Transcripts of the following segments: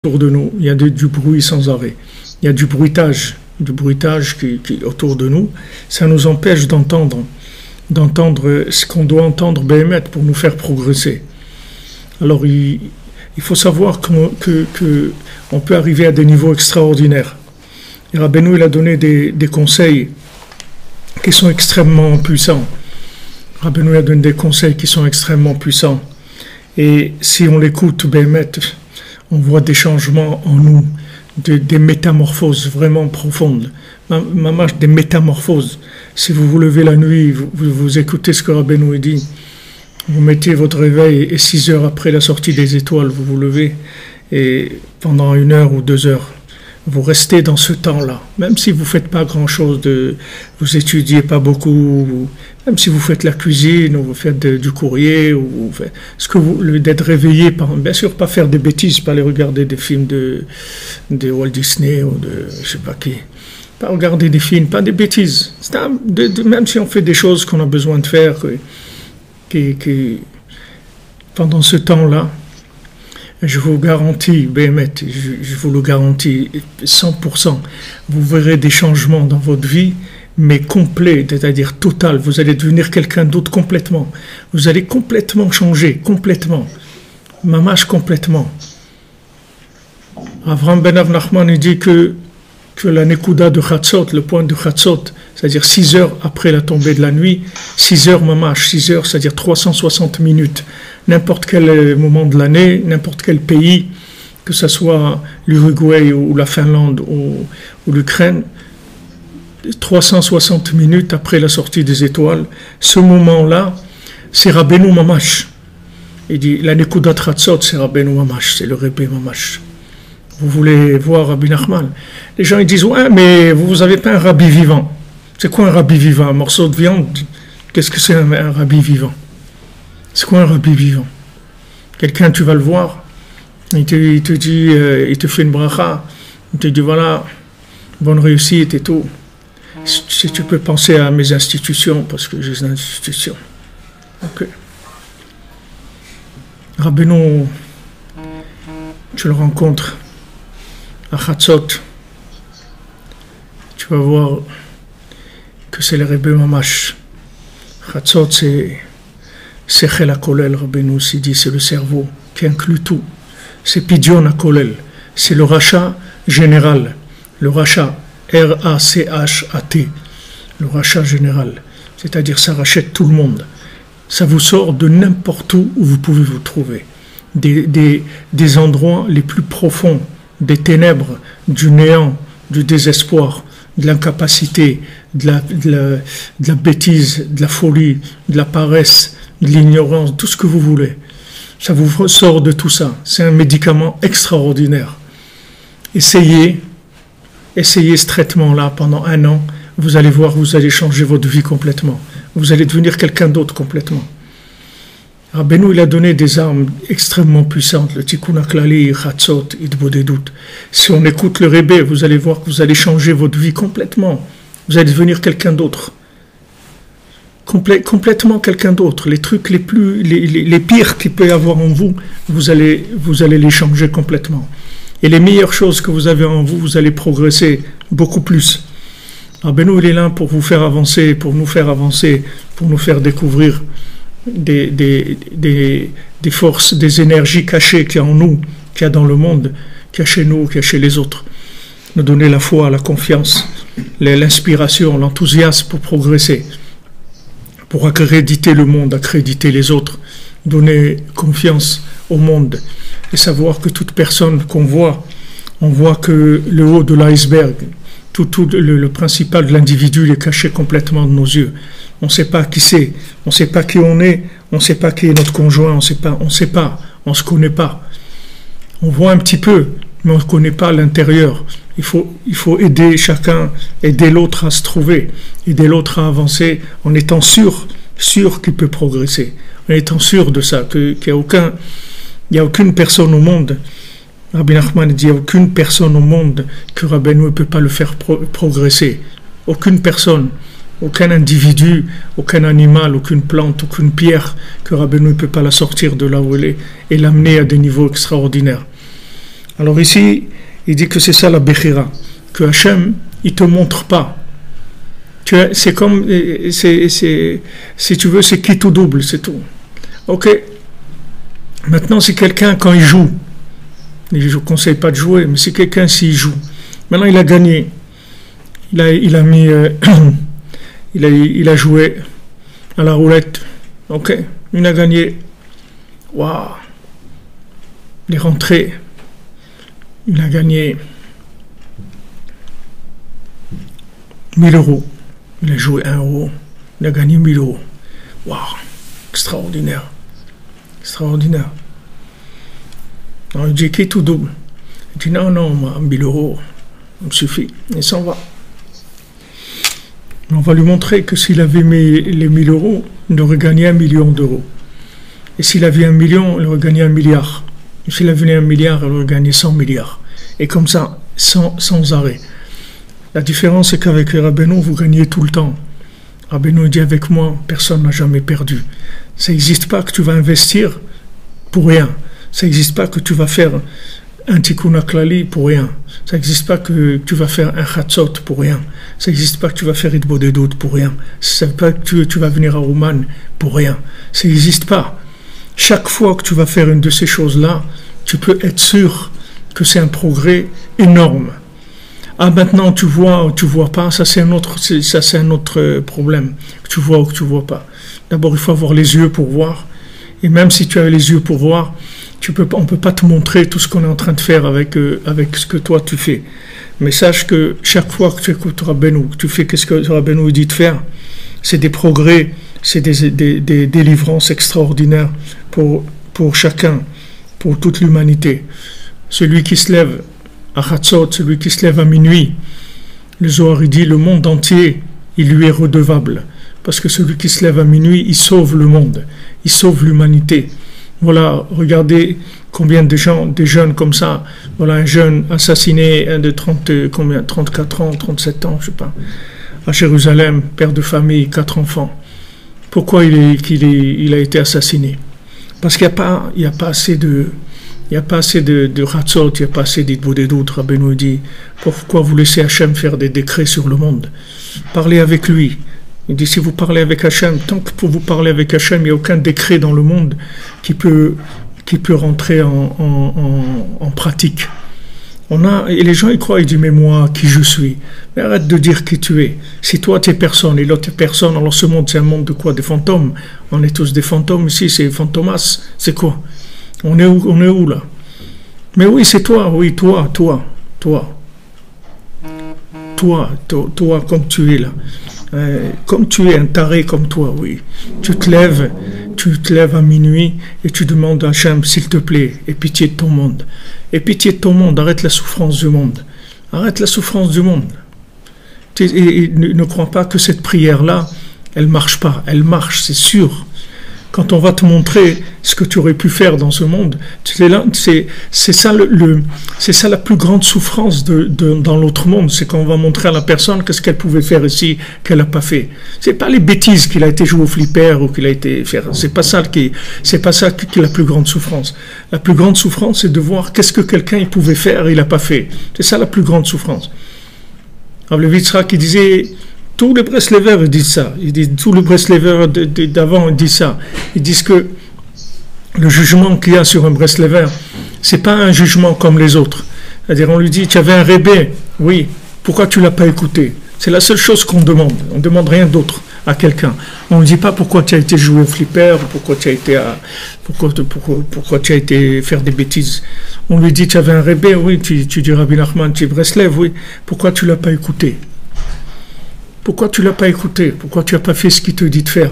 autour de nous, il y a du bruit sans arrêt. Il y a du bruitage qui est autour de nous. Ça nous empêche d'entendre ce qu'on doit entendre Béhémet pour nous faire progresser. Alors il faut savoir qu'on peut arriver à des niveaux extraordinaires. Et Rabbeinu, il a donné des conseils qui sont extrêmement puissants. Rabbeinu a donné des conseils qui sont extrêmement puissants. Et si on l'écoute Béhémet, on voit des changements en nous, des métamorphoses vraiment profondes. Des métamorphoses. Si vous vous levez la nuit, vous écoutez ce que Rabbeinu dit, vous mettez votre réveil et 6 heures après la sortie des étoiles, vous vous levez et pendant 1 heure ou 2 heures, vous restez dans ce temps-là. Même si vous ne faites pas grand-chose, vous étudiez pas beaucoup, même si vous faites la cuisine ou vous faites du courrier, ou vous faites, d'être réveillé, bien sûr pas faire des bêtises, pas aller regarder des films de Walt Disney ou de je sais pas qui. Pas regarder des films, pas des bêtises. Même si on fait des choses qu'on a besoin de faire, pendant ce temps-là, je vous garantis, Béhémet, je vous le garantis 100%, vous verrez des changements dans votre vie, mais complets, c'est-à-dire total. Vous allez devenir quelqu'un d'autre complètement. Vous allez complètement changer, complètement. Mamash complètement. Avraham ben Nachman dit que la Nekuda de Chatzot, le point de Chatzot, c'est-à-dire 6 heures après la tombée de la nuit, 6 heures mamash, 6 heures, c'est-à-dire 360 minutes. N'importe quel moment de l'année, n'importe quel pays, que ce soit l'Uruguay ou la Finlande ou l'Ukraine, 360 minutes après la sortie des étoiles, ce moment-là, c'est Rabbeinu Mamash. Il dit, la Nekuda de Chatzot, c'est Rabbeinu Mamash, c'est le Rebbe Mamash. Vous voulez voir Rabbi Nachman? Les gens ils disent, ouais, mais vous n'avez pas un rabbi vivant. C'est quoi un rabbi vivant? Un morceau de viande? Qu'est-ce que c'est un rabbi vivant? C'est quoi un rabbi vivant? Quelqu'un, tu vas le voir, il te dit, il te fait une bracha, il te dit, voilà, bonne réussite et tout. Si tu peux penser à mes institutions, parce que j'ai des institutions. Ok. Rabbeinu, tu le rencontres à Chatzot, tu vas voir que c'est le Rebbe Mamash. Chatzot, c'est Sechel HaKolel, Rabbeinu aussi dit, c'est le cerveau qui inclut tout. C'est Pidyon HaKolel, c'est le rachat général, le rachat, R-A-C-H-A-T, le rachat général, c'est-à-dire ça rachète tout le monde. Ça vous sort de n'importe où vous pouvez vous trouver, des endroits les plus profonds, des ténèbres, du néant, du désespoir, de l'incapacité, de la bêtise, de la folie, de la paresse, de l'ignorance, tout ce que vous voulez. Ça vous sort de tout ça. C'est un médicament extraordinaire. Essayez ce traitement-là pendant 1 an. Vous allez voir, vous allez changer votre vie complètement. Vous allez devenir quelqu'un d'autre complètement. Rabbeinu, il a donné des armes extrêmement puissantes, le Tikkun HaKlali, Chatzot, Hitbodedut. Si on écoute le Rebbe, vous allez voir que vous allez changer votre vie complètement. Vous allez devenir quelqu'un d'autre. Complètement quelqu'un d'autre. Les trucs les pires qu'il peut y avoir en vous, vous allez les changer complètement. Et les meilleures choses que vous avez en vous, vous allez progresser beaucoup plus. Rabbeinu, il est là pour vous faire avancer, pour nous faire avancer, pour nous faire découvrir des forces, des énergies cachées qu'il y a en nous, qu'il y a dans le monde, qu'il y a chez nous, qu'il y a chez les autres. Nous donner la foi, la confiance, l'inspiration, l'enthousiasme pour progresser, pour accréditer le monde, accréditer les autres, donner confiance au monde et savoir que toute personne qu'on voit, on voit que le haut de l'iceberg, le principal de l'individu il est caché complètement de nos yeux. On ne sait pas qui c'est, on ne sait pas qui on est, on ne sait pas qui est notre conjoint, on ne se connaît pas. On voit un petit peu, mais on ne connaît pas l'intérieur. Il faut aider chacun, aider l'autre à se trouver, aider l'autre à avancer en étant sûr qu'il peut progresser, en étant sûr de ça, qu'il n'y a aucune personne au monde. Rabbi Nachman dit, il n'y a aucune personne au monde que Rabbeinu ne peut pas le faire progresser. Aucune personne, aucun individu, aucun animal, aucune plante, aucune pierre que Rabbeinu ne peut pas la sortir de là où elle est et l'amener à des niveaux extraordinaires. Alors ici, il dit que c'est ça la Bechira, que Hachem, il te montre pas. C'est comme, si tu veux, c'est quitte ou double, c'est tout. Ok. Maintenant, si quelqu'un, quand il joue, je ne vous conseille pas de jouer, mais si quelqu'un, s'il joue, maintenant il a gagné, il a mis, il a joué à la roulette, ok, il a gagné, waouh, il est rentré, il a gagné 1000 euros, il a joué 1 euro, il a gagné 1000 euros, waouh, extraordinaire, extraordinaire. Alors il dit quitte ou double, il dit non, moi, 1000 euros, ça me suffit, il s'en va. On va lui montrer que s'il avait mis les 1000 euros, il aurait gagné 1 million d'euros. Et s'il avait 1 million, il aurait gagné 1 milliard. Et s'il avait 1 milliard, il aurait gagné 100 milliards. Et comme ça, sans arrêt. La différence, c'est qu'avec Rabbeinu, vous gagnez tout le temps. Rabbeinu dit avec moi, personne n'a jamais perdu. Ça n'existe pas que tu vas investir pour rien. Ça n'existe pas que tu vas faire un tikkun haklali pour rien. Ça n'existe pas que tu vas faire un chatzot pour rien. Ça n'existe pas que tu vas faire hitbodedut pour rien. Ça n'existe pas que tu vas venir à Ouman pour rien. Ça n'existe pas. Chaque fois que tu vas faire une de ces choses-là, tu peux être sûr que c'est un progrès énorme. Ah, maintenant tu vois ou tu vois pas, ça c'est un autre problème. Que tu vois ou que tu vois pas. D'abord, il faut avoir les yeux pour voir. Et même si tu as les yeux pour voir, on ne peut pas te montrer tout ce qu'on est en train de faire avec ce que toi tu fais. Mais sache que chaque fois que tu écoutes Rabbeinu, que tu fais ce que Rabbeinu dit de faire, c'est des progrès, c'est des délivrances extraordinaires pour chacun, pour toute l'humanité. Celui qui se lève à Chatzot, celui qui se lève à minuit, le Zohar dit le monde entier, il lui est redevable. Parce que celui qui se lève à minuit, il sauve le monde, il sauve l'humanité. Voilà, regardez combien de gens, des jeunes comme ça, voilà un jeune assassiné de 34 ans, 37 ans, je sais pas, à Jérusalem, père de famille, 4 enfants. Pourquoi il a été assassiné? Parce qu'il n'y a pas assez de Ratzot, il n'y a pas assez d'Hitbodedut. Rabbeinu dit, pourquoi vous laissez Hachem faire des décrets sur le monde? Parlez avec lui. Il dit, si vous parlez avec Hachem, tant que pour vous parler avec Hachem, il n'y a aucun décret dans le monde qui peut rentrer en pratique. Et les gens, ils croient, ils disent, mais moi, qui je suis? Mais arrête de dire qui tu es. Si toi, tu es personne et l'autre est personne, alors ce monde, c'est un monde de quoi? Des fantômes. On est tous des fantômes ici, c'est fantomas. C'est quoi? On est où là? Mais oui, c'est toi, oui, toi, comme tu es là. Comme tu es un taré comme toi, oui. Tu te lèves à minuit et tu demandes à Hachem, s'il te plaît, aie pitié de ton monde. Aie pitié de ton monde, arrête la souffrance du monde. Arrête la souffrance du monde. Et ne crois pas que cette prière-là, elle marche pas. Elle marche, c'est sûr. Quand on va te montrer ce que tu aurais pu faire dans ce monde, c'est ça la plus grande souffrance dans l'autre monde, c'est qu'on va montrer à la personne qu'est-ce qu'elle pouvait faire ici qu'elle n'a pas fait. C'est pas les bêtises qu'il a été joué au flipper ou qu'il a été faire. C'est pas ça qui est la plus grande souffrance. La plus grande souffrance, c'est de voir qu'est-ce que quelqu'un il pouvait faire et il n'a pas fait. C'est ça la plus grande souffrance. Rav Levi Yitzhak qui disait, tous les Breslevers disent ça. Tous les Breslevers d'avant disent ça. Ils disent que le jugement qu'il y a sur un Breslever, c'est pas un jugement comme les autres. C'est-à-dire, on lui dit, tu avais un rébé, oui, pourquoi tu l'as pas écouté? C'est la seule chose qu'on demande. On ne demande rien d'autre à quelqu'un. On ne dit pas pourquoi tu as été jouer au flipper, pourquoi tu as été faire des bêtises. On lui dit, tu avais un rébé, oui, tu dis Rabbi Nachman, tu es Breslev, oui, pourquoi tu l'as pas écouté? Pourquoi tu ne l'as pas écouté? Pourquoi tu n'as pas fait ce qu'il te dit de faire?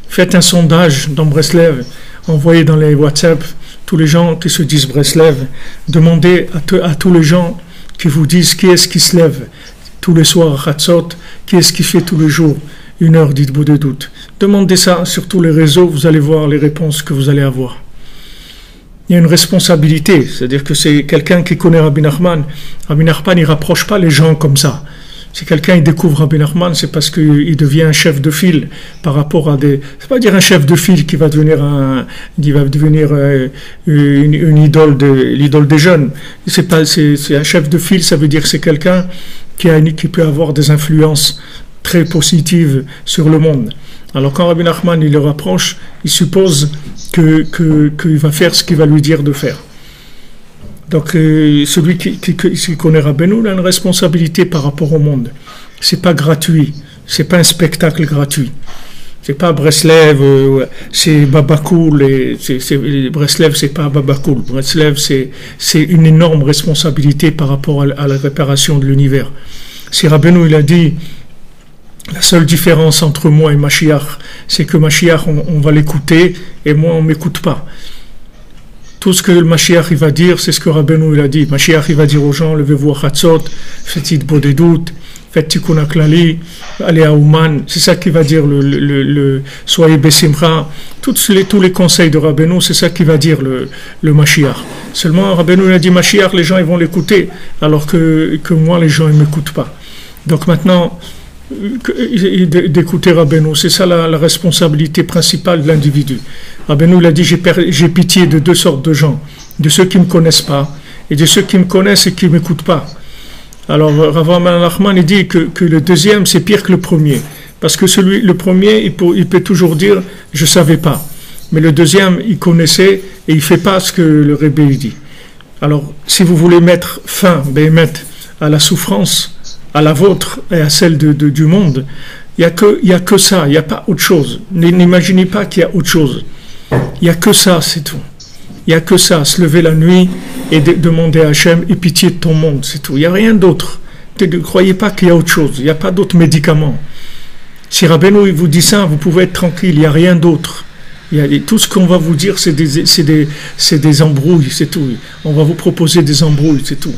Faites un sondage dans Breslev, envoyez dans les WhatsApp tous les gens qui se disent Breslev, demandez à tous les gens qui vous disent qui est-ce qui se lève tous les soirs à Chatzot, qui est-ce qui fait tous les jours 1 heure d'Hitbodedut. Demandez ça sur tous les réseaux, vous allez voir les réponses que vous allez avoir. Il y a une responsabilité, c'est-à-dire que c'est quelqu'un qui connaît Rabbi Nachman. Rabbi Nachman, il ne rapproche pas les gens comme ça. Si quelqu'un il découvre Rabbi Nachman, c'est parce qu'il devient un chef de file par rapport à des... C'est pas dire un chef de file qui va devenir une idole l'idole des jeunes. C'est un chef de file, ça veut dire que c'est quelqu'un qui peut avoir des influences très positives sur le monde. Alors quand Rabbi Nachman il le rapproche, il suppose qu'il va faire ce qu'il va lui dire de faire. Donc celui qui connaît Rabbeinu, il a une responsabilité par rapport au monde. C'est pas gratuit, c'est pas un spectacle gratuit. C'est pas Breslev, c'est Babakoul, Breslev c'est pas Babakoul. Breslev c'est une énorme responsabilité par rapport à la réparation de l'univers. Si Rabbeinu il a dit la seule différence entre moi et Mashiach, c'est que Mashiach on va l'écouter et moi on m'écoute pas. Tout ce que le Mashiach il va dire, c'est ce que Rabbeinu il a dit. Mashiach il va dire aux gens, levez-vous à Chatzot, faites Bodedut, faites Tikkun HaKlali, allez à Ouman. C'est ça qu'il va dire, soyez Besimcha. Tous les conseils de Rabbeinu, c'est ça qu'il va dire le Mashiach. Seulement Rabbeinu il a dit Mashiach, les gens ils vont l'écouter, alors que moi les gens ils m'écoutent pas. Donc maintenant, d'écouter Rabbeinu, c'est ça la responsabilité principale de l'individu. Rabbeinu il a dit j'ai pitié de deux sortes de gens, de ceux qui ne me connaissent pas et de ceux qui me connaissent et qui ne m'écoutent pas. Alors Rav Nachman il dit que le deuxième c'est pire que le premier, parce que le premier il peut toujours dire je savais pas, mais le deuxième il connaissait et il fait pas ce que le Rebbe il dit. Alors si vous voulez mettre fin à la souffrance, à la vôtre et à celle du monde, il y a que ça, il n'y a pas autre chose. N'imaginez pas qu'il y a autre chose. Il n'y a que ça, c'est tout. Il n'y a que ça, se lever la nuit et demander à Hachem, aie pitié de ton monde, c'est tout. Il n'y a rien d'autre. Ne croyez pas qu'il y a autre chose, il n'y a pas d'autres médicaments. Si Rabbeinu vous dit ça, vous pouvez être tranquille, il n'y a rien d'autre. Tout ce qu'on va vous dire, c'est des embrouilles, c'est tout. On va vous proposer des embrouilles, c'est tout.